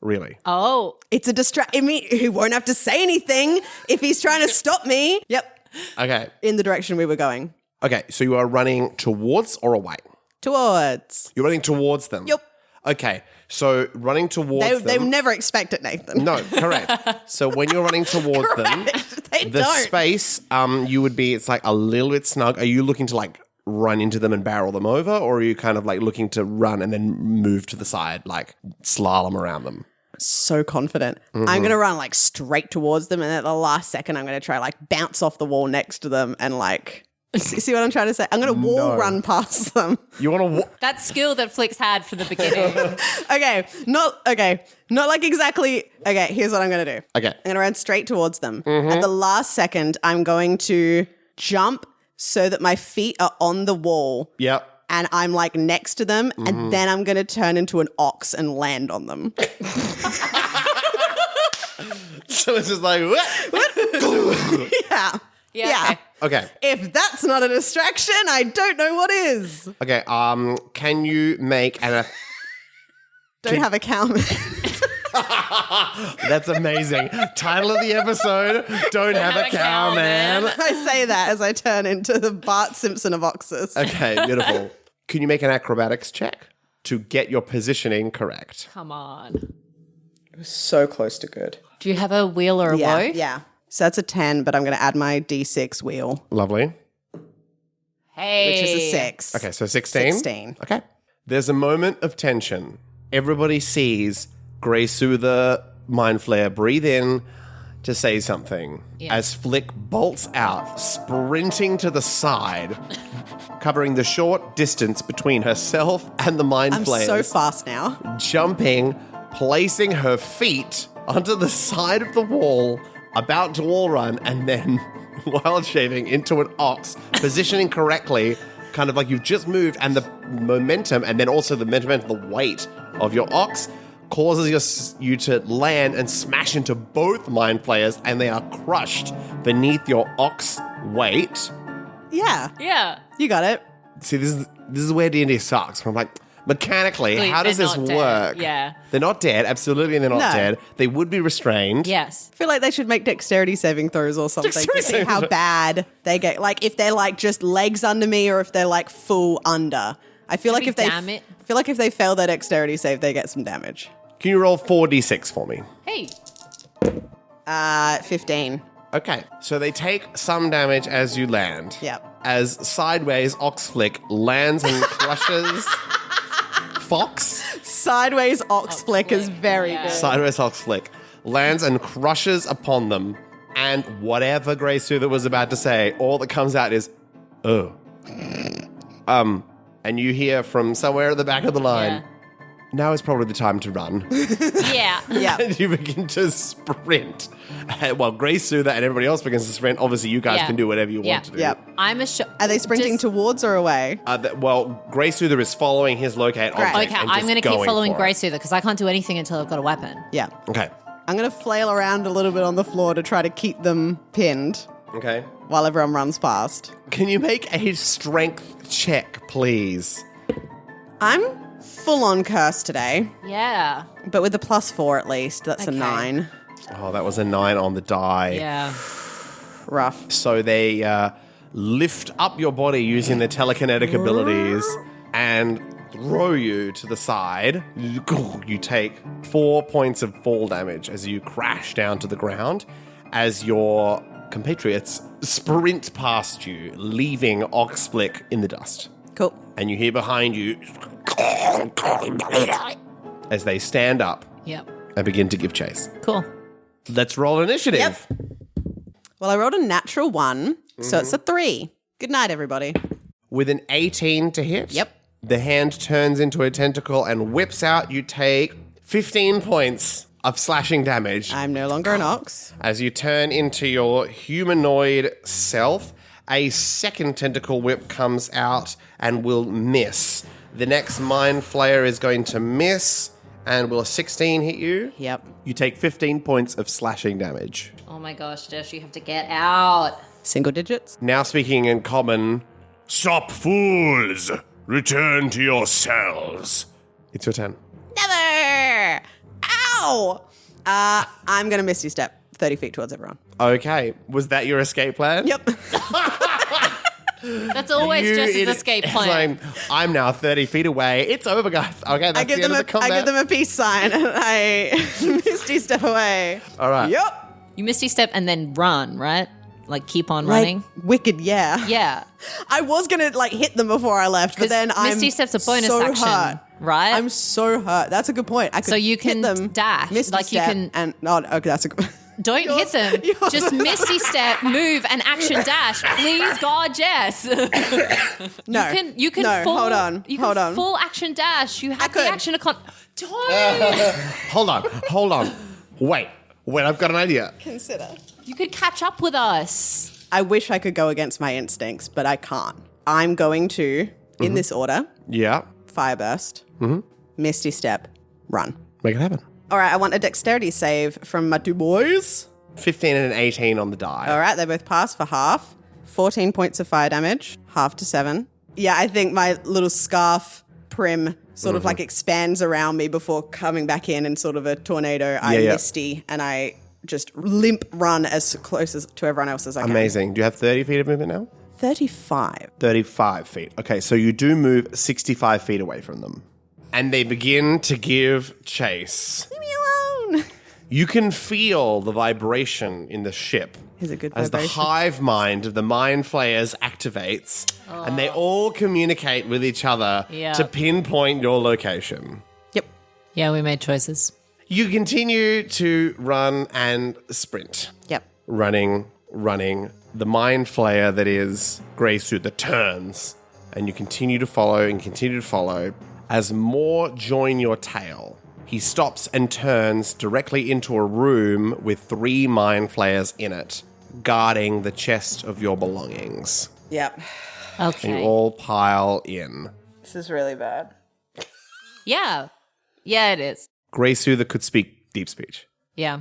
Really. Oh. It's a distract. I mean, he won't have to say anything if he's trying to stop me. Yep. Okay. In the direction we were going. Okay. So you are running towards or away? Towards. You're running towards them. Yep. Okay. So running towards They them. never expect it, Nathan. No, correct. So when you're running towards them, They the don't. space, you would be, it's like a little bit snug. Are you looking to like run into them and barrel them over? Or are you kind of like looking to run and then move to the side, like slalom around them? So confident. Mm-hmm. I'm going to run like straight towards them. And at the last second, I'm going to try like bounce off the wall next to them and like, see what I'm trying to say? I'm going to wall run past them. You want to... That skill that Flick's had from the beginning. Not like exactly. Okay, here's what I'm going to do. Okay. I'm going to run straight towards them. At the last second, I'm going to jump so that my feet are on the wall Yep. and I'm like next to them. And then I'm going to turn into an ox and land on them. So it's just like... Yeah. Yeah, Okay. If that's not a distraction, I don't know what is. Okay. Can you make an... Don't have a cowman. That's amazing. Title of the episode, Don't Have a Cow, Man. I say that as I turn into the Bart Simpson of oxes. Okay, beautiful. Can you make an acrobatics check to get your positioning correct? Come on. So close to good. Do you have a wheel or a Yeah, woe? yeah. So that's a 10, but I'm going to add my D6 wheel, Lovely. Hey. which is a 6. Okay, so 16? 16. Okay. There's a moment of tension. Everybody sees Grey Soother, Mind Flare breathe in to say something as Flick bolts out, sprinting to the side, covering the short distance between herself and the Mind I'm Flayers. so fast now. Jumping, placing her feet onto the side of the wall, about to wall run, and then wild shaving into an ox, positioning correctly, kind of like you've just moved, and the momentum, and then also the momentum, the weight of your ox causes you to land and smash into both Mind Flayers, and they are crushed beneath your ox weight. Yeah, Yeah. you got it. See, this is where D&D sucks. I'm like, Mechanically, how does They're this not dead. work? Yeah. They're not dead. Absolutely, they're not No. dead. They would be restrained. Yes. I feel like they should make dexterity saving throws or something Dexterity to see saving how throws. bad they get. Like if they're like just legs under me or if they're like full under. I feel like Maybe if they damn it. I feel like if they fail their dexterity save, they get some damage. Can you roll 4d6 for me? Hey. 15. Okay, so they take some damage as you land. Yep. As sideways Oxflick lands and crushes Fox. Sideways ox flick is very yeah. good. Sideways Oxflick lands and crushes upon them. And whatever Grey Soother was about to say, all that comes out is, oh. And you hear from somewhere at the back of the line, now is probably the time to run. Yeah. Yeah. And you begin to sprint. While Grey Soother and everybody else begins to sprint, obviously you guys Yeah. can do whatever you Yeah. want to do. Yep. I'm Are they sprinting towards or away? Well, Grey Soother is following his locate object. Okay, and I'm just going to keep going following for Grey it. Soother because I can't do anything until I've got a weapon. Yeah. Okay. I'm going to flail around a little bit on the floor to try to keep them pinned Okay. while everyone runs past. Can you make a strength check, please? I'm full on curse today, Yeah. but with a +4 at least. That's a Okay. 9. Oh, that was a 9 on the die. Yeah. Rough. So they lift up your body using their telekinetic abilities and throw you to the side. You take 4 points of fall damage as you crash down to the ground as your compatriots sprint past you, leaving Oxflick in the dust. Cool. And you hear behind you as they stand up Yep. and begin to give chase. Cool. Let's roll initiative. Yep. Well, I rolled a natural 1, so it's a 3. Good night, everybody. With an 18 to hit. Yep. The hand turns into a tentacle and whips out. You take 15 points of slashing damage. I'm no longer an ox. As you turn into your humanoid self, a second tentacle whip comes out and will miss. The next Mind Flayer is going to miss, and will a 16 hit you? Yep. You take 15 points of slashing damage. Oh my gosh, Jess, you have to get out. Single digits. Now speaking in common, Stop, fools! Return to your cells. it's your turn. Never! Ow! I'm going to Misty Step 30 feet towards everyone. Okay, was that your escape plan? Yep. That's always Jess's escape plan. I'm now 30 feet away. It's over, guys. Okay, that's I give the end them of the combat. I give them a peace sign and I Misty Step away. All right. Yep. You Misty Step and then run, right? Like keep on running. Like, wicked, yeah. Yeah. I was going to like hit them before I left, but 'Cause then I'm Misty Step's a bonus so action, hurt. right? I'm so hurt. That's a good point. I could So you hit can them, dash. Misty Like, you Step, can- and okay, that's a good. Don't hit them. yours Just was- Misty Step, move, and action dash. Please, God, Jess. No, You can no. full, Hold on, You hold can on. full action dash. You have the could. action to Don't. Hold on. Wait, I've got an idea. Consider. You could catch up with us. I wish I could go against my instincts, but I can't. I'm going to, in this order, Yeah, Fireburst, Misty Step, run. make it happen. All right, I want a dexterity save from my two boys. 15 and an 18 on the die. All right, they both pass for half. 14 points of fire damage, half to 7. Yeah, I think my little scarf prim sort of like expands around me before coming back in sort of a tornado. I Yeah. Misty and I just limp run as close as to everyone else as I can. Amazing. Do you have 30 feet of movement now? 35. 35 feet. Okay, so you do move 65 feet away from them. And they begin to give chase. Leave me alone. You can feel the vibration in the ship Is a good as the vibration. hive mind of the Mind Flayers activates, and they all communicate with each other Yeah. to pinpoint your location. Yep. Yeah, we made choices. You continue to run and sprint. Yep. Running. The Mind Flayer that is Grey Soother turns, and you continue to follow as more join your tail. He stops and turns directly into a room with 3 Mind Flayers in it, guarding the chest of your belongings. Yep. You Okay. all pile in. This is really bad. Yeah. Yeah, it is. Grey Soother could speak deep speech. Yeah.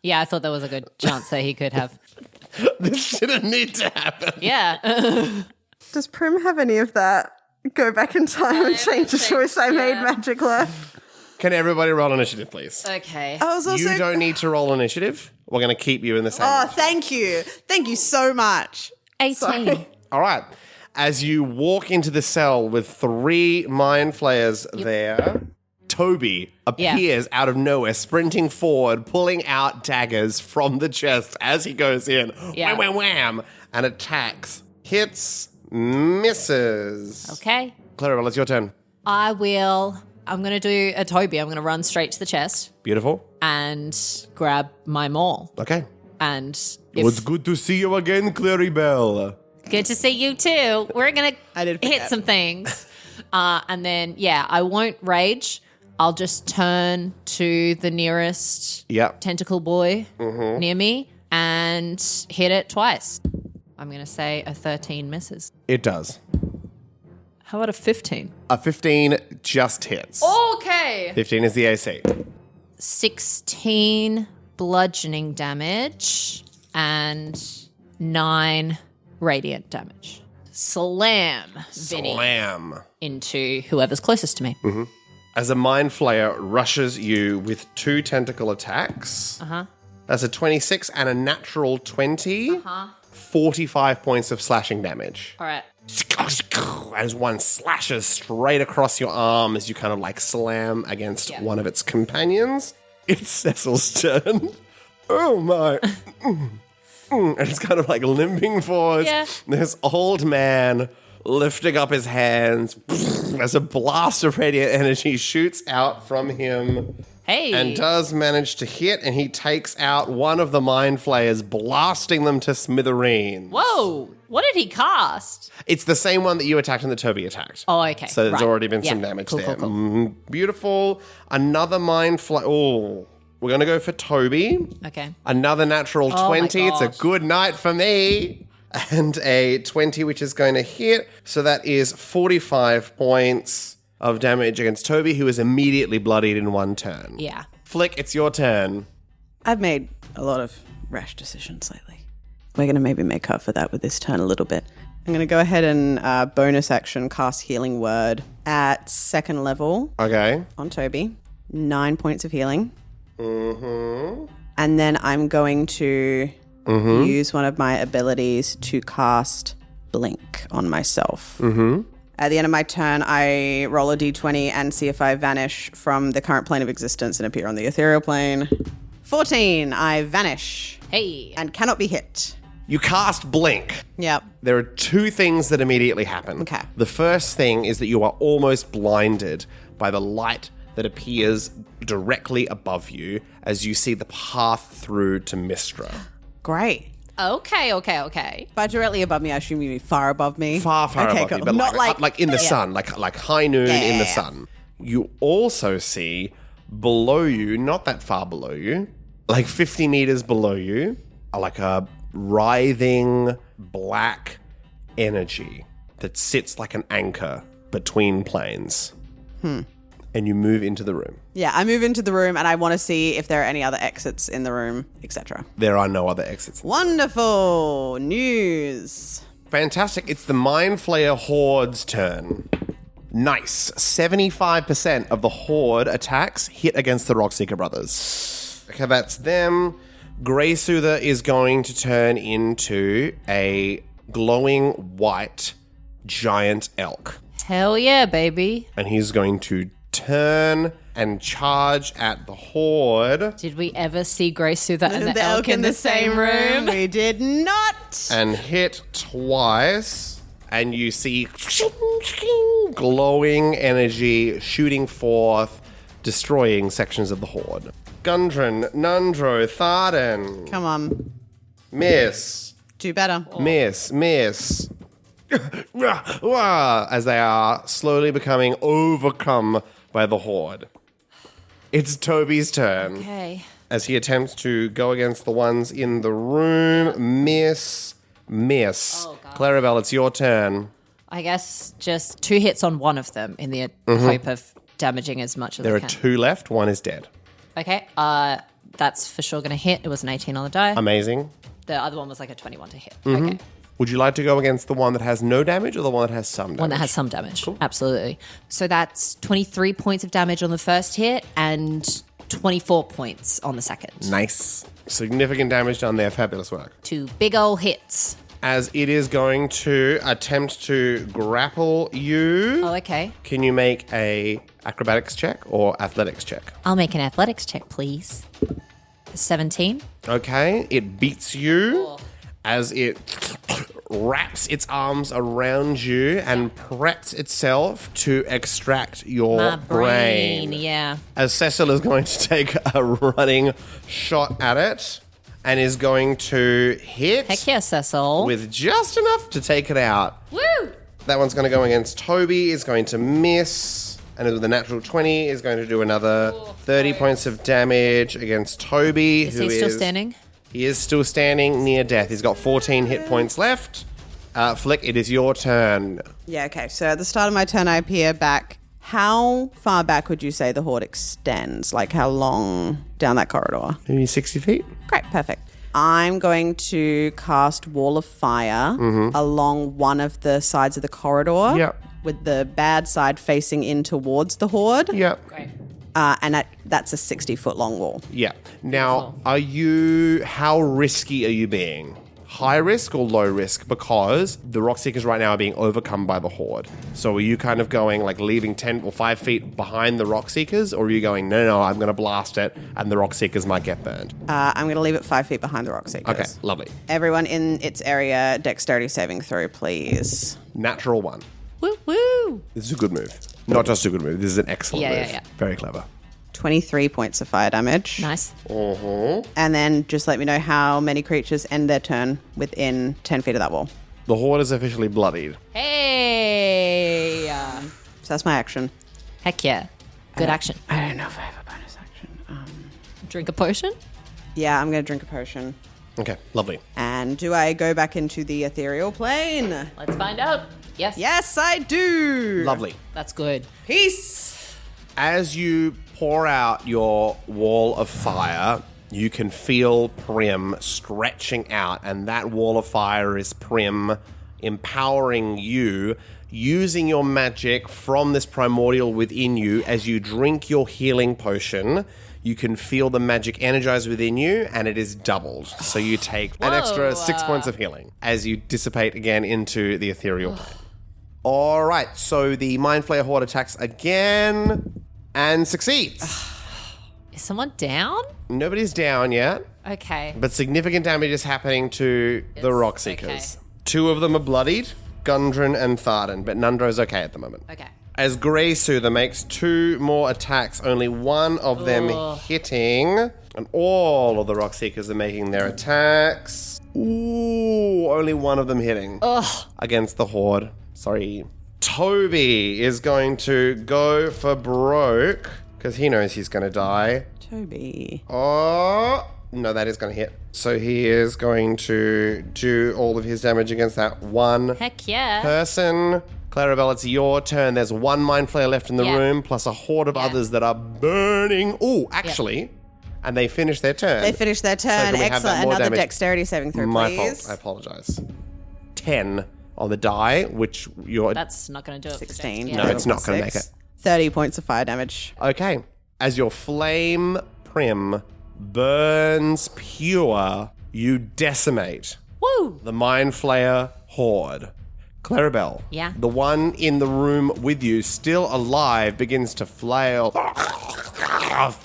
Yeah, I thought there was a good chance that he could have. This shouldn't need to happen. Yeah. Does Prim have any of that go back in time and change the choice I made magically. Can everybody roll initiative, please? Okay. I was also You don't need to roll initiative. We're going to keep you in the same. Oh, thank you. Thank you so much. 18. Sorry. All right. As you walk into the cell with 3 mind flayers there, Toby appears out of nowhere, sprinting forward, pulling out daggers from the chest as he goes in. Yeah. Wham, wham, wham, and attacks. Hits, misses. Okay. Clarabelle, it's your turn. I'm going to do a Toby. I'm going to run straight to the chest Beautiful. and grab my maul. Okay. And Well, it's good to see you again, Clarrybelle. Good to see you too. We're going I did to hit forget. some things. and then, I won't rage. I'll just turn to the nearest Yep. tentacle boy near me and hit it twice. I'm going to say a 13 misses. It does. How about a 15? A 15 just hits. Okay. 15 is the AC. 16 bludgeoning damage and 9 radiant damage. Slam Vinny Slam. into whoever's closest to me. As a mind flayer rushes you with 2 tentacle attacks. That's a 26 and a natural 20. 45 points of slashing damage. All right. As one slashes straight across your arm as you kind of like slam against one of its companions. It's Cecil's turn. Oh my. And it's kind of like limping forward. Yeah. This old man lifting up his hands as a blast of radiant energy shoots out from him. Hey. And does manage to hit, and he takes out one of the mind flayers, blasting them to smithereens. Whoa. What did he cast? It's the same one that you attacked and the Toby attacked. Oh, okay. So there's Right. already been some Yeah. damage Cool, there. cool, cool. Beautiful. Another mind flay. Oh, we're going to go for Toby. Okay. Another natural my 20. It's a gosh. good night for me. And a 20, which is going to hit. So that is 45 points of damage against Toby, who is immediately bloodied in one turn. Yeah. Flick, it's your turn. I've made a lot of rash decisions lately. We're going to maybe make up for that with this turn a little bit. I'm going to go ahead and bonus action cast Healing Word at 2nd level Okay. on Toby. 9 points of healing. And then I'm going to use one of my abilities to cast Blink on myself. At the end of my turn, I roll a d20 and see if I vanish from the current plane of existence and appear on the ethereal plane. 14, I vanish Hey. and cannot be hit. You cast Blink. Yep. There are 2 things that immediately happen. Okay. The first thing is that you are almost blinded by the light that appears directly above you as you see the path through to Mistra. Great. Okay. By directly above me, I assume you mean far above me. Far okay, above cool. you, but not like in the sun, like high noon in the Yeah. sun. You also see below you, not that far below you, like 50 meters below you, like a writhing black energy that sits like an anchor between planes. And you move into the room. Yeah, I move into the room and I want to see if there are any other exits in the room, etc. There are no other exits. Wonderful news. Fantastic. It's the Mind Flayer Horde's turn. Nice. 75% of the Horde attacks hit against the Rockseeker brothers. Okay, that's them. Grey Soother is going to turn into a glowing white giant elk. Hell yeah, baby. And he's going to turn and charge at the Horde Did we ever see Grey Soother and the elk in the same room? We did not. and hit twice. And you see glowing energy shooting forth, destroying sections of the Horde. Gundren, Nundro, Tharden. Come on. Miss. Do better. Miss. As they are slowly becoming overcome by the Horde. It's Toby's turn. Okay. As he attempts to go against the ones in the room. Miss. Oh, God. Clarrybelle, it's your turn. I guess just 2 hits on one of them in the hope of damaging as much as There I are can. 2 left. One is dead. Okay. That's for sure going to hit. It was an 18 on the die. Amazing. The other one was like a 21 to hit. Okay. Would you like to go against the one that has no damage or the one that has some damage? One that has some damage. Cool. Absolutely. So that's 23 points of damage on the first hit and 24 points on the second. Nice. Significant damage done there. Fabulous work. 2 big ol' hits. As it is going to attempt to grapple you. Oh, okay. Can you make a acrobatics check or athletics check? I'll make an athletics check, please. 17. Okay, it beats you as it wraps its arms around you and preps itself to extract your My brain, yeah. As Cecil is going to take a running shot at it and is going to hit Heck yeah, Cecil. with just enough to take it out. Woo! That one's going to go against Toby, is going to miss, and with a natural 20 is going to do another 30 points of damage against Toby. Is he still standing? He is still standing near death. He's got 14 hit points left. Flick, it is your turn. Yeah, okay. So at the start of my turn, I appear back. How far back would you say the horde extends? Like how long down that corridor? Maybe 60 feet? Great, perfect. I'm going to cast Wall of Fire along one of the sides of the corridor. Yep. With the bad side facing in towards the horde. Yep. Great. And that's a 60-foot long wall. Yeah. Now, how risky are you being? High risk or low risk? Because the rock seekers right now are being overcome by the horde. So are you kind of going like leaving 10 or 5 feet behind the rock seekers? Or are you going, no, I'm going to blast it and the rock seekers might get burned? I'm going to leave it 5 feet behind the rock seekers. Okay, lovely. Everyone in its area, dexterity saving throw, please. Natural 1. Woo woo! This is a good move. Not just a good move. This is an excellent move. Yeah. Very clever. 23 points of fire damage. Nice. And then just let me know how many creatures end their turn within 10 feet of that wall. The horde is officially bloodied. Hey! So that's my action. Heck yeah. Good action. I don't know if I have a bonus action. Drink a potion? Yeah, I'm going to drink a potion. Okay, lovely. And do I go back into the ethereal plane? Let's find out. Yes. Yes, I do. Lovely. That's good. Peace. As you pour out your wall of fire, you can feel Prim stretching out, and that wall of fire is Prim empowering you, using your magic from this primordial within you. As you drink your healing potion, you can feel the magic energize within you, and it is doubled. So you take an extra 6 points of healing as you dissipate again into the ethereal plane. All right, so the Mind Flayer Horde attacks again and succeeds. Is someone down? Nobody's down yet, Okay. but significant damage is happening to the Rock Seekers. 2 of them are bloodied, Gundren and Tharden, but Nundro's okay at the moment. Okay. As Grey Soother makes 2 more attacks, only one of them hitting, and all of the Rock Seekers are making their attacks. Ooh, only one of them hitting against the Horde. Sorry. Toby is going to go for broke because he knows he's going to die. Toby. Oh, no, that is going to hit. So he is going to do all of his damage against that one Heck yeah. person. Clarrybelle, it's your turn. There's one Mind Flayer left in the Yeah. room, plus a horde of others that are burning. Oh, actually, and they finish their turn. They finished their turn. can we have that Excellent. more Another damage? dexterity saving throw, My please. fault. I apologize. 10 on the die, which you're... That's not going to do it. 16. Yeah. no, it's not going to make it. 30 points of fire damage. Okay. As your flame Prim burns pure, you decimate Woo! the Mind Flayer Horde. Clarrybelle, Yeah? the one in the room with you, still alive, begins to flail,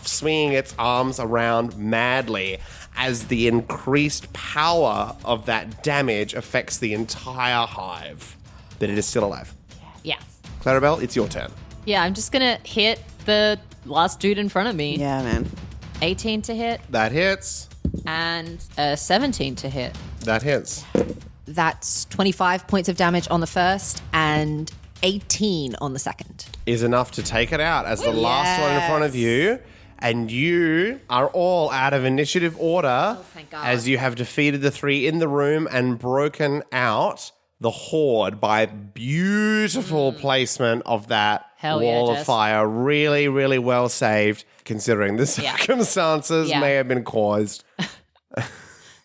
swinging its arms around madly as the increased power of that damage affects the entire hive. But it is still alive. Yeah. Clarrybelle, it's your turn. Yeah, I'm just going to hit the last dude in front of me. Yeah, man. 18 to hit That hits. and 17 to hit. That hits. That's 25 points of damage on the first and 18 on the second. Is enough to take it out as the last one in front of you. And you are all out of initiative order thank God. as you have defeated the 3 in the room and broken out the horde by beautiful placement of that Hell yeah, wall of Jess. fire. Really, really well saved considering the circumstances Yeah. may have been caused.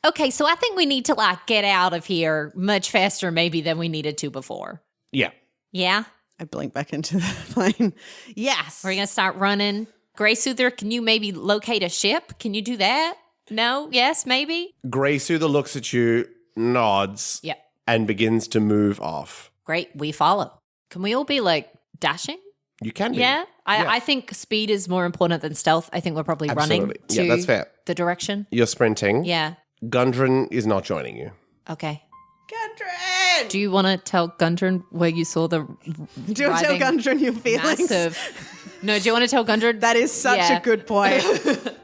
Okay, so I think we need to like get out of here much faster maybe than we needed to before. Yeah. Yeah? I blink back into the plane. Yes. We're going to start running. Grey Soother, can you maybe locate a ship? Can you do that? No? Yes? Maybe? Grey Soother looks at you, nods, Yep. and begins to move off. Great. We follow. Can we all be like dashing? You can be. Yeah? I think speed is more important than stealth. I think we're probably running Absolutely. to Yeah, that's fair. the direction. You're sprinting. Yeah. Gundren is not joining you. Okay. Gundren! Do you want to tell Gundren where you saw the Do you tell writhing Gundren your feelings? massive? No, do you want to tell Gundren? That is such Yeah. a good point.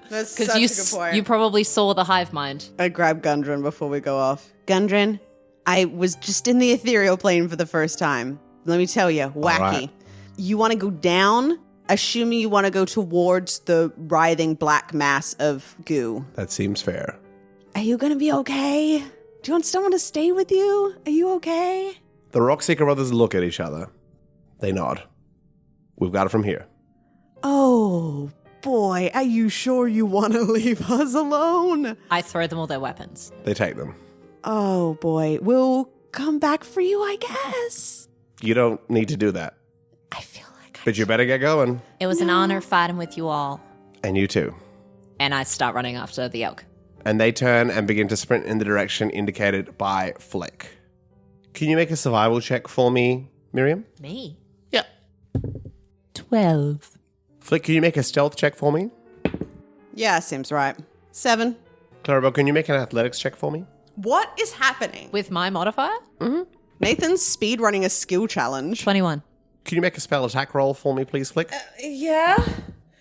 That's such Because a good point. you probably saw the hive mind. I grab Gundren before we go off. Gundren, I was just in the ethereal plane for the first time. Let me tell you, wacky. right. You want to go down, assuming you want to go towards the writhing black mass of goo. That seems fair. Are you going to be okay? Do you want someone to stay with you? Are you okay? The Rockseeker brothers look at each other. They nod. We've got it from here. Oh, boy. Are you sure you want to leave us alone? I throw them all their weapons. They take them. Oh, boy. We'll come back for you, I guess. You don't need to do that. I feel like But you better get going. It was an honor fighting with you all. And you too. And I start running after the elk. And they turn and begin to sprint in the direction indicated by Flick. Can you make a survival check for me, Miriam? Me? Yeah. 12. Flick, can you make a stealth check for me? Yeah, seems right. 7. Clarrybelle, can you make an athletics check for me? What is happening? With my modifier? Nathan's speed running a skill challenge. 21. Can you make a spell attack roll for me, please, Flick? Yeah?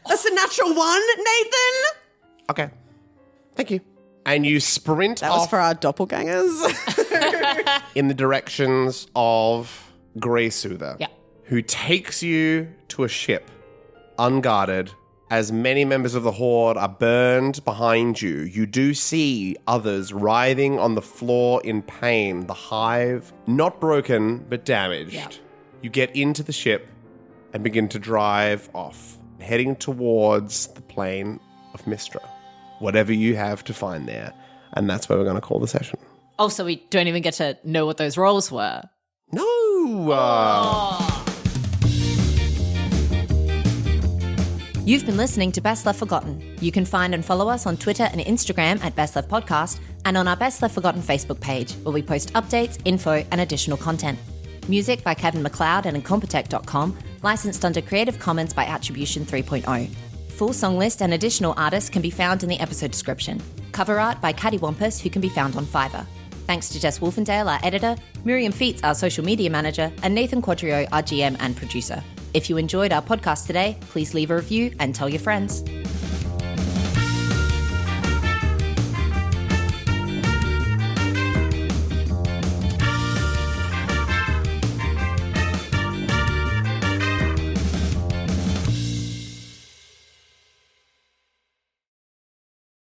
That's a natural 1, Nathan! Okay. Thank you. And you sprint That off was for our doppelgangers. in the directions of Grey Soother, Yeah. who takes you to a ship, unguarded. As many members of the Horde are burned behind you, you do see others writhing on the floor in pain. The hive, not broken, but damaged. Yeah. You get into the ship and begin to drive off, heading towards the plane of Mistra. Whatever you have to find there. And that's where we're going to call the session. Oh, so we don't even get to know what those rolls were. No! You've been listening to Best Left Forgotten. You can find and follow us on Twitter and Instagram at Best Left Podcast and on our Best Left Forgotten Facebook page, where we post updates, info, and additional content. Music by Kevin MacLeod and Incompetech.com, licensed under Creative Commons by Attribution 3.0. Full song list and additional artists can be found in the episode description. Cover art by Cattywampus, who can be found on Fiverr. Thanks to Jess Wolfendale, our editor, Miriam Feats, our social media manager, and Nathan Quadrio, our GM and producer. If you enjoyed our podcast today, please leave a review and tell your friends.